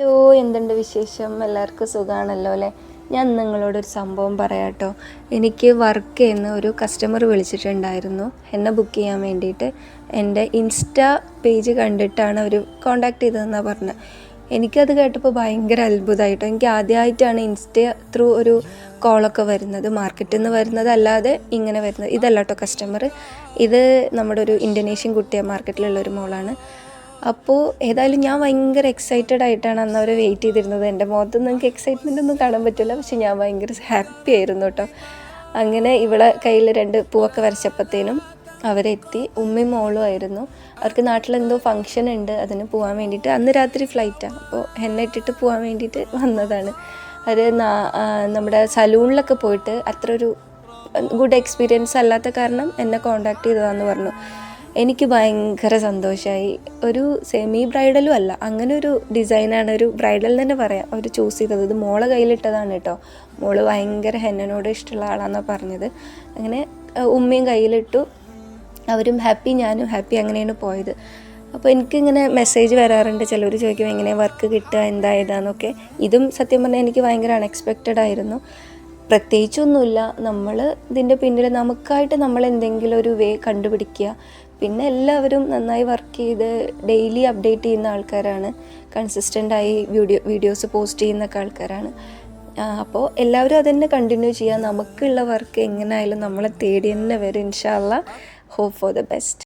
Hello, എന്തുണ്ട് വിശേഷം? എല്ലാവർക്കും സുഖമാണല്ലോ അല്ലേ? ഞാൻ നിങ്ങളോടൊരു സംഭവം പറയാം കേട്ടോ. എനിക്ക് വർക്ക് ചെയ്യുന്ന ഒരു കസ്റ്റമർ വിളിച്ചിട്ടുണ്ടായിരുന്നു എന്നെ ബുക്ക് ചെയ്യാൻ വേണ്ടിയിട്ട്. എൻ്റെ ഇൻസ്റ്റാ പേജ് കണ്ടിട്ടാണ് അവർ കോണ്ടാക്ട് ചെയ്തതെന്നാണ് പറഞ്ഞത്. എനിക്കത് കേട്ടപ്പോൾ ഭയങ്കര അത്ഭുതമായിട്ടോ. എനിക്ക് ആദ്യമായിട്ടാണ് ഇൻസ്റ്റ ത്രൂ ഒരു കോളൊക്കെ വരുന്നത്, മാർക്കറ്റിൽ നിന്ന് വരുന്നത് അല്ലാതെ ഇങ്ങനെ വരുന്നത്. ഇതല്ല കേട്ടോ കസ്റ്റമർ, ഇത് നമ്മുടെ ഒരു ഇന്തോനേഷ്യൻ കുട്ടിയാണ്, മാർക്കറ്റിലുള്ളൊരു മോളാണ്. അപ്പോൾ ഏതായാലും ഞാൻ ഭയങ്കര എക്സൈറ്റഡ് ആയിട്ടാണ് അന്ന് അവരെ വെയിറ്റ് ചെയ്തിരുന്നത്. എൻ്റെ മുഖത്ത് നിങ്ങൾക്ക് എക്സൈറ്റ്മെൻ്റ് ഒന്നും കാണാൻ പറ്റില്ല, പക്ഷെ ഞാൻ ഭയങ്കര ഹാപ്പി ആയിരുന്നു കേട്ടോ. അങ്ങനെ ഇവളെ കയ്യിൽ 2 പൂവൊക്കെ വരച്ചപ്പോഴത്തേനും അവരെത്തി. ഉമ്മയും മോളും ആയിരുന്നു. അവർക്ക് നാട്ടിലെന്തോ ഫങ്ഷൻ ഉണ്ട്, അതിന് പോകാൻ വേണ്ടിയിട്ട്. അന്ന് രാത്രി ഫ്ലൈറ്റാണ്, അപ്പോൾ എന്നെ ഇട്ടിട്ട് പോകാൻ വേണ്ടിയിട്ട് വന്നതാണ്. അവർ നമ്മുടെ സലൂണിലൊക്കെ പോയിട്ട് അത്ര ഒരു ഗുഡ് എക്സ്പീരിയൻസ് അല്ലാത്ത കാരണം എന്നെ കോണ്ടാക്ട് ചെയ്തതാണെന്ന് പറഞ്ഞു. എനിക്ക് ഭയങ്കര സന്തോഷമായി. ഒരു സെമി ബ്രൈഡലും അല്ല, അങ്ങനെ ഒരു ഡിസൈനാണ്, ഒരു ബ്രൈഡൽ തന്നെ പറയാം, അവർ ചൂസ് ചെയ്തത്. ഇത് മോളെ കയ്യിലിട്ടതാണ് കേട്ടോ. മോള് ഭയങ്കര ഹെന്നനോട് ഇഷ്ടമുള്ള ആളാണെന്നാണ് പറഞ്ഞത്. അങ്ങനെ ഉമ്മയും കയ്യിലിട്ടു, അവരും ഹാപ്പി, ഞാനും ഹാപ്പി. അങ്ങനെയാണ് പോയത്. അപ്പോൾ എനിക്കിങ്ങനെ മെസ്സേജ് വരാറുണ്ട്, ചിലർ ചോദിക്കും എങ്ങനെ വർക്ക് കിട്ടുക, എന്തായതാന്നൊക്കെ. ഇതും സത്യം പറഞ്ഞാൽ എനിക്ക് ഭയങ്കര അൺഎക്സ്പെക്റ്റഡ് ആയിരുന്നു. പ്രത്യേകിച്ചൊന്നുമില്ല, നമ്മൾ ഇതിൻ്റെ പിന്നിൽ നമുക്കായിട്ട് നമ്മൾ എന്തെങ്കിലും ഒരു വേ കണ്ടുപിടിക്കുക. പിന്നെ എല്ലാവരും നന്നായി വർക്ക് ചെയ്ത് ഡെയിലി അപ്ഡേറ്റ് ചെയ്യുന്ന ആൾക്കാരാണ്, കൺസിസ്റ്റൻ്റായി വീഡിയോസ് പോസ്റ്റ് ചെയ്യുന്നൊക്കെ ആൾക്കാരാണ്. അപ്പോൾ എല്ലാവരും അതുതന്നെ കണ്ടിന്യൂ ചെയ്യുക. നമുക്കുള്ള വർക്ക് എങ്ങനെയായാലും നമ്മളെ തേടി തന്നെ വരും. ഇൻഷാ അല്ലാഹ്. Hope for the best.